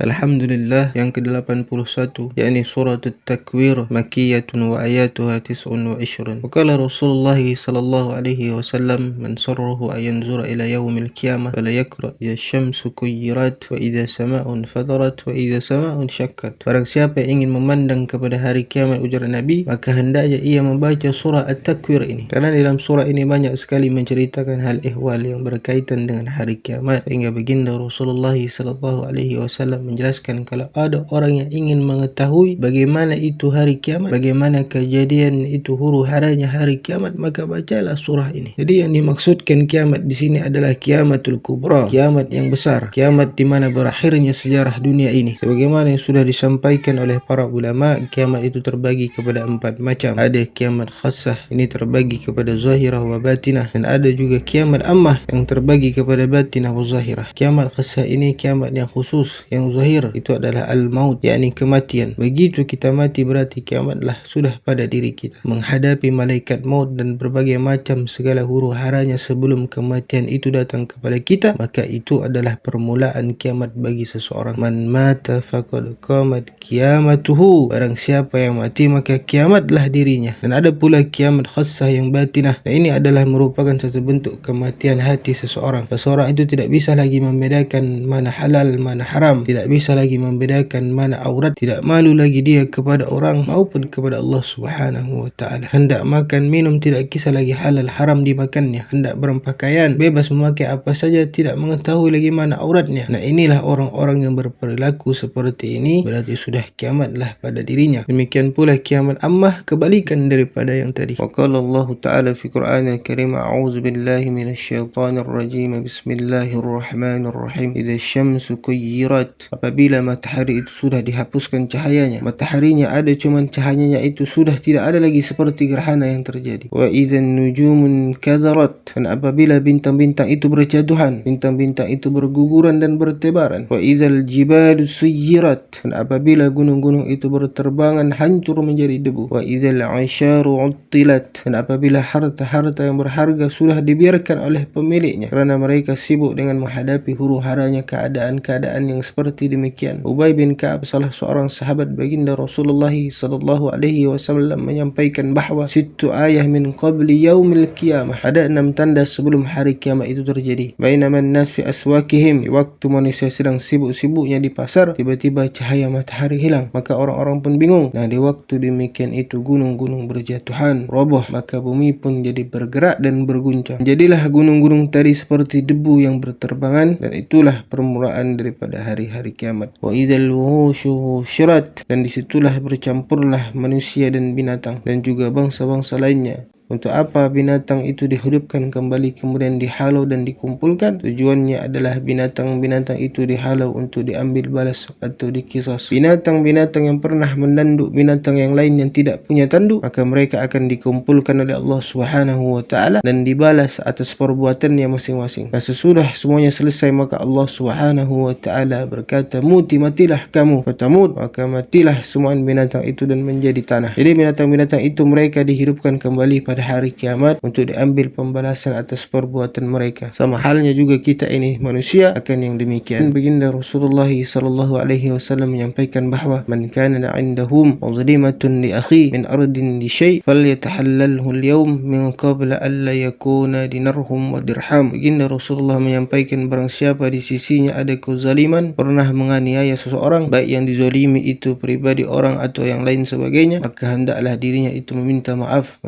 Alhamdulillah, yang ke-81, yakni surat At-Takwir, Makkiyatun wa ayatuha 29. Waqala Rasulullah sallallahu alaihi wasallam, man sarrahu an yanzura ila yaumil qiyamah fala yakra idza syamsu kuyirat wa idza sama'un fadarat wa idza sama'un syakkat. Barang siapa yang ingin memandang kepada hari kiamat, ujar Nabi, maka hendaknya ia membaca surah At-Takwir ini, karena dalam surah ini banyak sekali menceritakan hal ihwal yang berkaitan dengan hari kiamat, sehingga baginda Rasulullah sallallahu alaihi wasallam menjelaskan kalau ada orang yang ingin mengetahui bagaimana itu hari kiamat, bagaimana kejadian itu, huru haranya hari kiamat, maka bacalah surah ini. Jadi yang dimaksudkan kiamat di sini adalah kiamatul kubra, kiamat yang besar, kiamat di mana berakhirnya sejarah dunia ini. Sebagaimana yang sudah disampaikan oleh para ulama, kiamat itu terbagi kepada 4 macam. Ada kiamat khassah, ini terbagi kepada zahirah wa batinah, dan ada juga kiamat ammah yang terbagi kepada batinah wa zahirah. Kiamat khassah ini kiamat yang khusus, yang zahir itu adalah al-maut, yakni kematian. Begitu kita mati berarti kiamatlah sudah pada diri kita. Menghadapi malaikat maut dan berbagai macam segala huru haranya sebelum kematian itu datang kepada kita, maka itu adalah permulaan kiamat bagi seseorang. Man mata faqad qamat qiyamatuhu, barang siapa yang mati maka kiamatlah dirinya. Dan ada pula kiamat khassah yang batinah. Dan ini adalah merupakan satu bentuk kematian hati seseorang. Seseorang itu tidak bisa lagi membedakan mana halal, mana haram, tidak bisa lagi membedakan mana aurat, tidak malu lagi dia kepada orang maupun kepada Allah Subhanahu wa taala. Hendak makan minum tidak kisah lagi halal haram dimakannya, hendak berpakaian bebas memakai apa saja, tidak mengetahui lagi mana auratnya. Nah, inilah orang-orang yang berperilaku seperti ini, berarti sudah kiamatlah pada dirinya. Demikian pula kiamat ammah, kebalikan daripada yang tadi. Wa qala Allah taala fi Qur'anil Karim, a'udzu billahi minasyaitonir rajim, bismillahirrahmanirrahim, idza syamsu kuyirat, apabila matahari itu sudah dihapuskan cahayanya, mataharinya ada cuman cahayanya itu sudah tidak ada lagi seperti gerhana yang terjadi. Wa idzan nujumun kadarat, dan apabila bintang-bintang itu berjatuhan, bintang-bintang itu berguguran dan bertebaran. Wa idzal jibalu suyirat, dan apabila gunung-gunung itu berterbangan hancur menjadi debu. Wa idzal isyaru uttilat, dan apabila harta-harta yang berharga sudah dibiarkan oleh pemiliknya kerana mereka sibuk dengan menghadapi huru haranya keadaan-keadaan yang seperti demikian. Ubay bin Ka'ab, salah seorang sahabat baginda Rasulullah sallallahu alaihi wasallam, menyampaikan bahawa 6 ayah min qabli yaumil qiyamah, ada 6 tanda sebelum hari kiamat itu terjadi. Bainaman nas fi aswakihim, waktu manusia sedang sibuk-sibuknya di pasar, tiba-tiba cahaya matahari hilang, maka orang-orang pun bingung. Nah, di waktu demikian itu gunung-gunung berjatuhan, roboh, maka bumi pun jadi bergerak dan berguncang. Jadilah gunung-gunung tadi seperti debu yang berterbangan, dan itulah permulaan daripada hari-hari kiamat. Wa idzal wuhushu husyirat, dan disitulah bercampurlah manusia dan binatang dan juga bangsa-bangsa lainnya. Untuk apa binatang itu dihidupkan kembali kemudian dihalau dan dikumpulkan? Tujuannya adalah binatang-binatang itu dihalau untuk diambil balas atau dikisas. Binatang-binatang yang pernah mendanduk binatang yang lain yang tidak punya tanduk, maka mereka akan dikumpulkan oleh Allah Subhanahu wa taala dan dibalas atas perbuatannya masing-masing. Dan sesudah semuanya selesai, maka Allah Subhanahu wa taala berkata, matilah kamu, fatamut, maka matilah semua binatang itu dan menjadi tanah. Jadi binatang-binatang itu mereka dihidupkan kembali pada hari kiamat untuk diambil pembalasan atas perbuatan mereka. Sama halnya juga kita ini manusia akan yang demikian. Baginda Rasulullah sallallahu alaihi wasallam menyampaikan bahawa man kana indahum mazlimatun li akhi min ardin li syai' falyatahallalhu al-yawm min qabla an la yakuna dinarhum wa dirham. Baginda Rasulullah menyampaikan barang siapa di sisinya ada kezaliman, pernah menganiaya seseorang, baik yang dizalimi itu pribadi orang atau yang lain sebagainya, maka hendaklah dirinya itu meminta maaf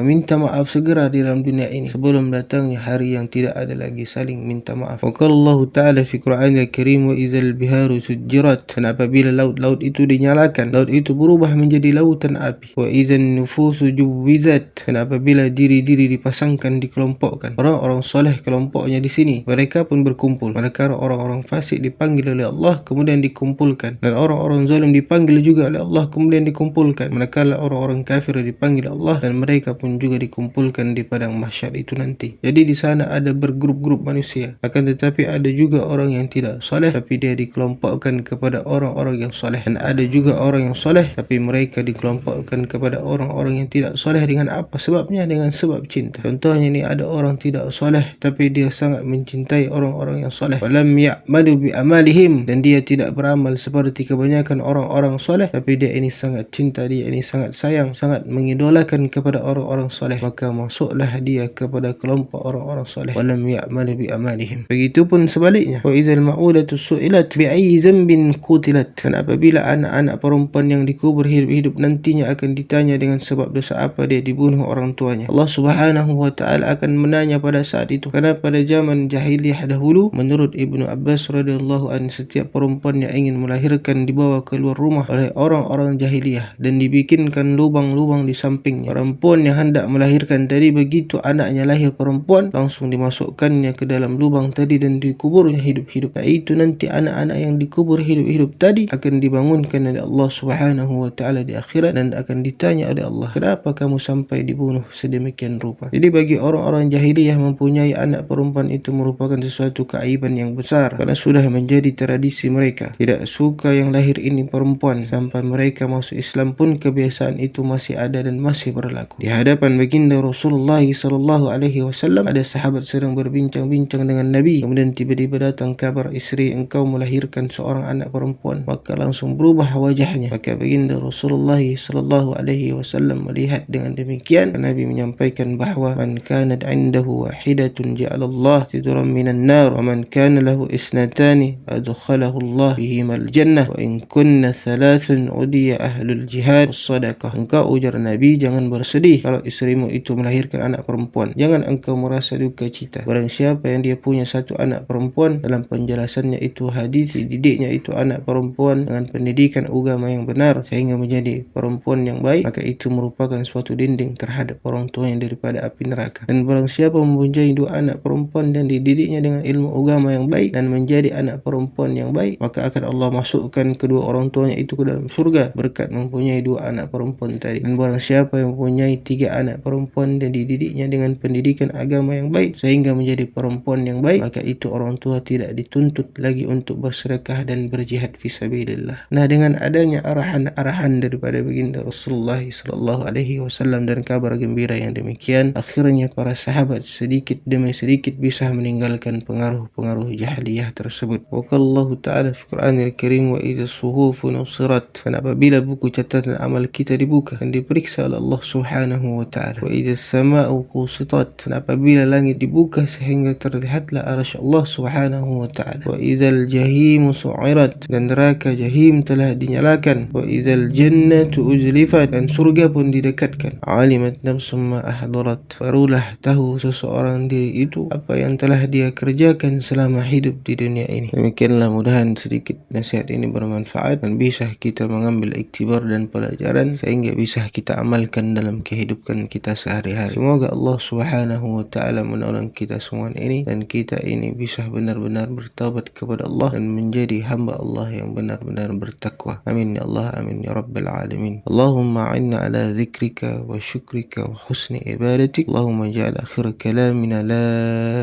segera di dalam dunia ini sebelum datangnya hari yang tidak ada lagi saling minta maaf. Wa qala Allah taala fi Qur'anil Karim, wa idzal biharu sujirat, dan apabila laut-laut itu dinyalakan, laut itu berubah menjadi lautan api. Wa idzan nufusu juwizat, dan apabila diri-diri dipasangkan, dikelompokkan. Orang-orang soleh kelompoknya di sini, mereka pun berkumpul. Manakala orang-orang fasik dipanggil oleh Allah kemudian dikumpulkan, dan orang-orang zalim dipanggil juga oleh Allah kemudian dikumpulkan. Manakala orang-orang kafir dipanggil Allah dan mereka pun juga dikumpulkan. dikumpulkan di padang mahsyar itu nanti. Jadi di sana ada bergrup-grup manusia, akan tetapi ada juga orang yang tidak soleh tapi dia dikelompokkan kepada orang-orang yang soleh, dan ada juga orang yang soleh tapi mereka dikelompokkan kepada orang-orang yang tidak soleh. Dengan apa sebabnya? Dengan sebab cinta. Contohnya ni, ada orang tidak soleh tapi dia sangat mencintai orang-orang yang soleh. Walam ya'malu bi amalihim, dan dia tidak beramal seperti kebanyakan orang-orang soleh, tapi dia ini sangat cinta, dia ini sangat sayang, sangat mengidolakan kepada orang-orang soleh, maka masuklah dia kepada kelompok orang-orang soleh. Walam ya'malu bi amalihim. Begitupun sebaliknya, wa idzal ma'udatu su'ilat bi ayyi dhanbin qutilat, dan apabila anak-anak perempuan yang dikubur hidup-hidup nantinya akan ditanya dengan sebab dosa apa dia dibunuh orang tuanya. Allah Subhanahu wa ta'ala akan menanya pada saat itu, karena pada zaman jahiliyah dahulu, menurut Ibnu Abbas radhiyallahu anhu, setiap perempuan yang ingin melahirkan dibawa keluar rumah oleh orang-orang jahiliyah dan dibikinkan lubang-lubang di sampingnya. Perempuan yang hendak melahirkan tadi, begitu anaknya lahir perempuan, langsung dimasukkannya ke dalam lubang tadi dan dikuburnya hidup-hidup. Nah, itu nanti anak-anak yang dikubur hidup-hidup tadi akan dibangunkan oleh Allah Subhanahu wa ta'ala di akhirat dan akan ditanya oleh Allah, kenapa kamu sampai dibunuh sedemikian rupa? Jadi bagi orang-orang jahiliyah, mempunyai anak perempuan itu merupakan sesuatu keaiban yang besar, karena sudah menjadi tradisi mereka. Tidak suka yang lahir ini perempuan. Sampai mereka masuk Islam pun kebiasaan itu masih ada dan masih berlaku. Di hadapan baginda Rasulullah SAW, ada sahabat sedang berbincang-bincang dengan Nabi, kemudian tiba-tiba datang kabar, istri engkau melahirkan seorang anak perempuan. Maka langsung berubah wajahnya. Maka baginda Rasulullah SAW melihat dengan demikian, Nabi menyampaikan bahawa man kanat indahu wahidatun ja'alallah tiduran minan nar, wa man kana lahu isnatani adkhalahu Allah bihimal jannah, wa in kunna thalathan udiya ahlul jihad was-sadaqah. Engkau, ujar Nabi, jangan bersedih kalau isterimu itu melahirkan anak perempuan. Jangan engkau merasa duka cita. Barang siapa yang dia punya satu anak perempuan, dalam penjelasannya itu hadis, dididiknya itu anak perempuan dengan pendidikan agama yang benar sehingga menjadi perempuan yang baik, maka itu merupakan suatu dinding terhadap orang tuanya daripada api neraka. Dan barang siapa mempunyai dua anak perempuan dan dididiknya dengan ilmu agama yang baik dan menjadi anak perempuan yang baik, maka akan Allah masukkan kedua orang tuanya itu ke dalam surga berkat mempunyai dua anak perempuan tadi. Dan barang siapa yang mempunyai tiga anak perempuan dan dididiknya dengan pendidikan agama yang baik sehingga menjadi perempuan yang baik, maka itu orang tua tidak dituntut lagi untuk bersedekah dan berjihad fisabilillah. Nah, dengan adanya arahan-arahan daripada baginda Rasulullah SAW dan kabar gembira yang demikian, akhirnya para sahabat sedikit demi sedikit bisa meninggalkan pengaruh-pengaruh jahiliyah tersebut. Waqallahu ta'ala fi Qur'anil Karim, wa idza suhufu nusirat, dan apabila buku catatan amal kita dibuka dan diperiksa oleh Allah Subhanahu wa ta'ala. Wa idza sama'u qusitat, dan apabila langit dibuka sehingga terlihatlah arasy Allah Subhanahu wa ta'ala. Wa idzal jahimu su'irat, dan neraka jahim telah dinyalakan. Wa idzal jannatu uzlifat, dan surga pun didekatkan. Alimat nafsum ma ahdarat, barulah tahu seseorang diri itu apa yang telah dia kerjakan selama hidup di dunia ini. Demikianlah, mudahan sedikit nasihat ini bermanfaat dan bisa kita mengambil iktibar dan pelajaran sehingga bisa kita amalkan dalam kehidupan kita sehari-hari. Semoga Allah Subhanahu wa ta'ala menolong kita semua ini dan kita ini bisa benar-benar bertaubat kepada Allah dan menjadi hamba Allah yang benar-benar bertakwa. Amin ya Allah, amin ya Rabbal Alamin. Allahumma a'inna ala dhikrika wa syukrika wa husni ibadatik. Allahumma ja'al akhir kalamina la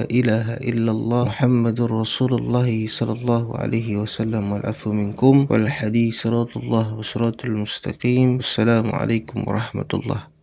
ilaha illallah Muhammadur Rasulullah sallallahu alaihi wasallam, wal afu minkum wal hadis siratullah wa siratul mustaqim. Assalamualaikum warahmatullahi